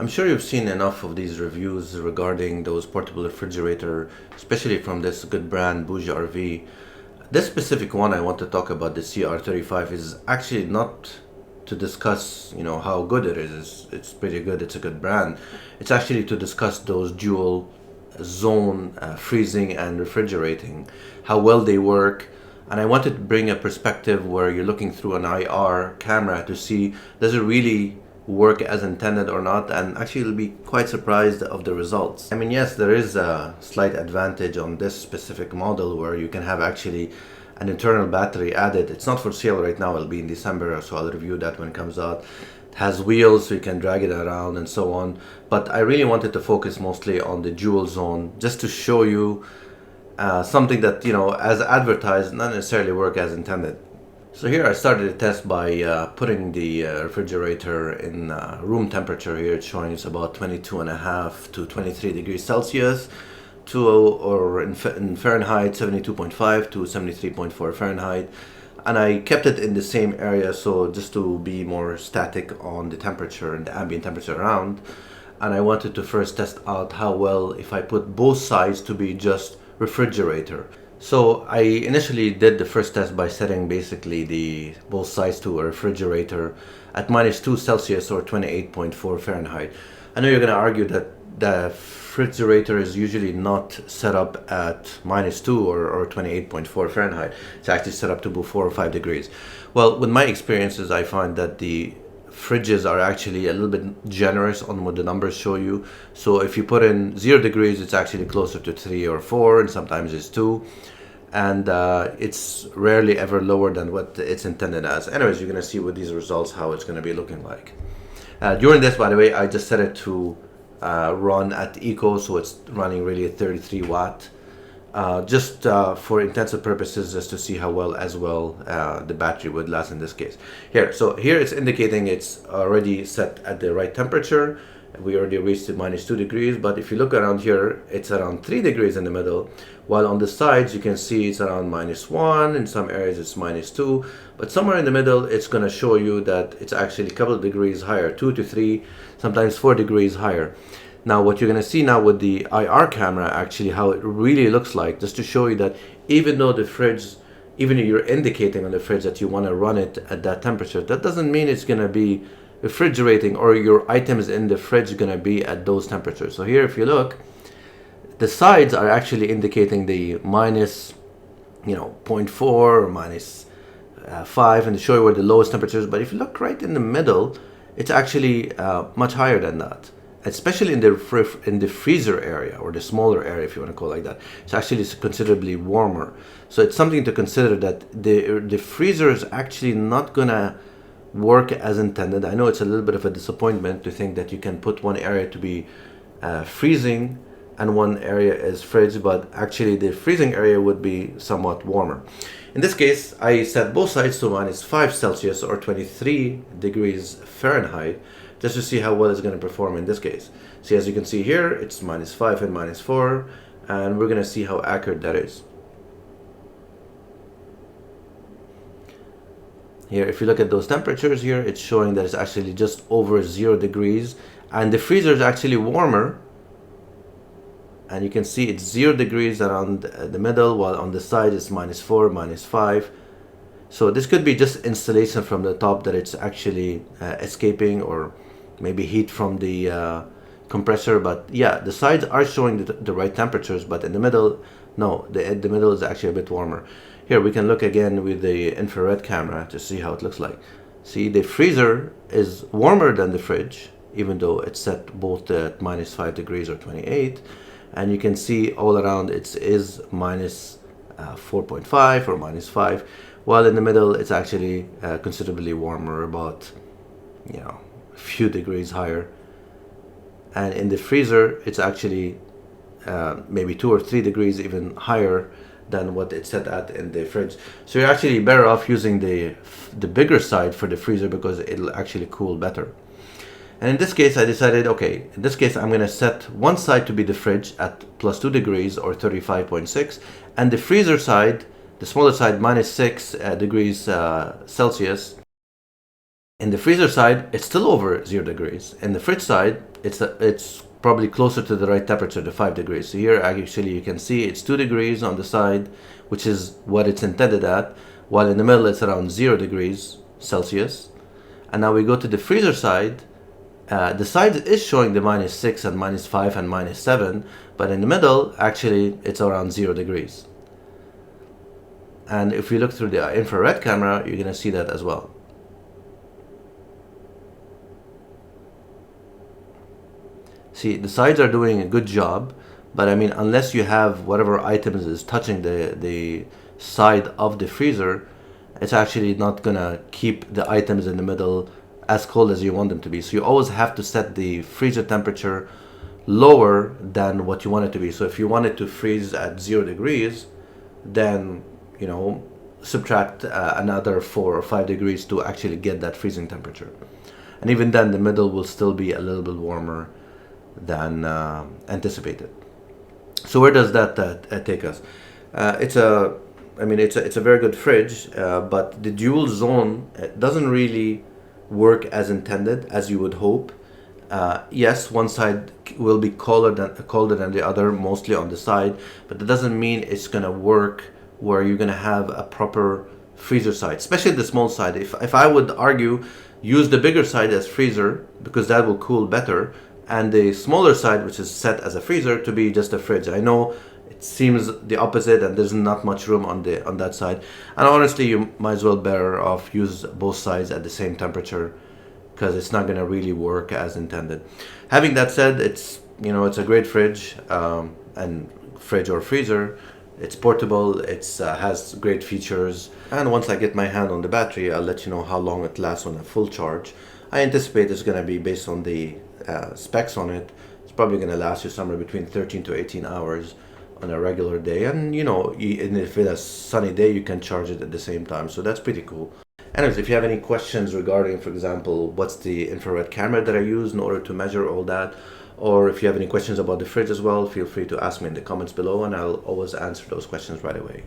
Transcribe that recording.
I'm sure you've seen enough of these reviews regarding those portable refrigerator, especially from this good brand BougeRV. This specific one I want to talk about, the CR35, is actually not to discuss, how good it is. It's pretty good. It's a good brand. It's actually to discuss those dual zone freezing and refrigerating, how well they work. And I wanted to bring a perspective where you're looking through an IR camera to see, does it really work as intended or not? And actually you'll be quite surprised of the results. I mean, yes, there is a slight advantage on this specific model where you can have actually an internal battery added. It's not for sale right now, it'll be in December, so I'll review that when it comes out. It has wheels so you can drag it around and so on, but I really wanted to focus mostly on the dual zone just to show you something that, as advertised, not necessarily work as intended. So here I started a test by putting the refrigerator in room temperature. Here it's showing it's about 22.5 to 23 degrees Celsius, or in Fahrenheit 72.5 to 73.4 Fahrenheit. And I kept it in the same area, so just to be more static on the temperature and the ambient temperature around. And I wanted to first test out how well if I put both sides to be just refrigerator. So I initially did the first test by setting basically the both sides to a refrigerator at -2 Celsius or 28.4 Fahrenheit. I know you're going to argue that the refrigerator is usually not set up at -2 or 28.4 Fahrenheit. It's actually set up to be 4 or 5 degrees. Well, with my experiences, I find that the fridges are actually a little bit generous on what the numbers show you. So if you put in 0 degrees, it's actually closer to 3 or 4, and sometimes it's 2. And it's rarely ever lower than what it's intended as. Anyways, you're going to see with these results how it's going to be looking like. During this, by the way, I just set it to run at eco, so it's running really at 33 watt. Just for intensive purposes, just to see how well the battery would last in this case. So here it's indicating it's already set at the right temperature. We already reached the -2 degrees, but if you look around here, it's around 3 degrees in the middle, while on the sides you can see it's around -1, in some areas it's -2, but somewhere in the middle it's going to show you that it's actually a couple of degrees higher, 2 to 3, sometimes 4 degrees higher. Now what you're going to see now with the IR camera, actually how it really looks like, just to show you that even though the fridge, even if you're indicating on the fridge that you want to run it at that temperature, that doesn't mean it's going to be refrigerating or your items in the fridge going to be at those temperatures. So here if you look, the sides are actually indicating the -0.4 or -5, and to show you where the lowest temperature is. But if you look right in the middle, it's actually much higher than that, especially in the freezer area, or the smaller area if you want to call it like that. It's actually considerably warmer. So it's something to consider, that the freezer is actually not gonna work as intended. I know it's a little bit of a disappointment to think that you can put one area to be freezing and one area is fridge, but actually the freezing area would be somewhat warmer. In this case, I set both sides to -5 Celsius or 23 degrees Fahrenheit, just to see how well it's going to perform in this case. See, as you can see here, it's -5 and -4, and we're going to see how accurate that is. Here, if you look at those temperatures here, it's showing that it's actually just over 0 degrees, and the freezer is actually warmer. And you can see it's 0 degrees around the middle, while on the side it's -4, -5. So this could be just installation from the top that it's actually escaping, or maybe heat from the compressor. But yeah, the sides are showing the right temperatures, but in the middle, no, the middle is actually a bit warmer. Here we can look again with the infrared camera to see how it looks like. See, the freezer is warmer than the fridge, even though it's set both at -5 degrees or 28. And you can see all around it is -4.5 or -5, while in the middle it's actually considerably warmer, about a few degrees higher. And in the freezer it's actually maybe 2 or 3 degrees even higher than what it's set at in the fridge. So you're actually better off using the bigger side for the freezer, because it'll actually cool better. And in this case, I decided, okay, in this case, I'm going to set one side to be the fridge at +2 degrees or 35.6, and the freezer side, the smaller side, -6 degrees Celsius. In the freezer side, it's still over 0 degrees. In the fridge side, it's probably closer to the right temperature, to 5 degrees. So here actually you can see it's 2 degrees on the side, which is what it's intended at, while in the middle it's around 0 degrees Celsius. And now we go to the freezer side. The side is showing the -6 and -5 and -7, but in the middle actually it's around 0 degrees. And if we look through the infrared camera, you're gonna see that as well. See, the sides are doing a good job, but I mean, unless you have whatever items is touching the side of the freezer, it's actually not gonna keep the items in the middle as cold as you want them to be. So you always have to set the freezer temperature lower than what you want it to be. So if you want it to freeze at 0 degrees, then, you know, subtract another 4 or 5 degrees to actually get that freezing temperature. And even then, the middle will still be a little bit warmer than anticipated. So where does that take us? It's a very good fridge, but the dual zone doesn't really work as intended, as you would hope. Yes, one side will be colder than the other, mostly on the side, but that doesn't mean it's gonna work where you're gonna have a proper freezer side, especially the small side. If I would argue, use the bigger side as freezer, because that will cool better, and the smaller side, which is set as a freezer, to be just a fridge. I know it seems the opposite, and there's not much room on that side. And honestly, you might as well better off use both sides at the same temperature, because it's not gonna really work as intended. Having that said, it's a great fridge, and fridge or freezer. It's portable, it's has great features, and once I get my hand on the battery, I'll let you know how long it lasts on a full charge. I anticipate it's gonna be, based on the specs on it, it's probably gonna last you somewhere between 13 to 18 hours on a regular day, and and if it's a sunny day, you can charge it at the same time, so that's pretty cool. Anyways, if you have any questions regarding, for example, what's the infrared camera that I use in order to measure all that, or if you have any questions about the fridge as well, feel free to ask me in the comments below, and I'll always answer those questions right away.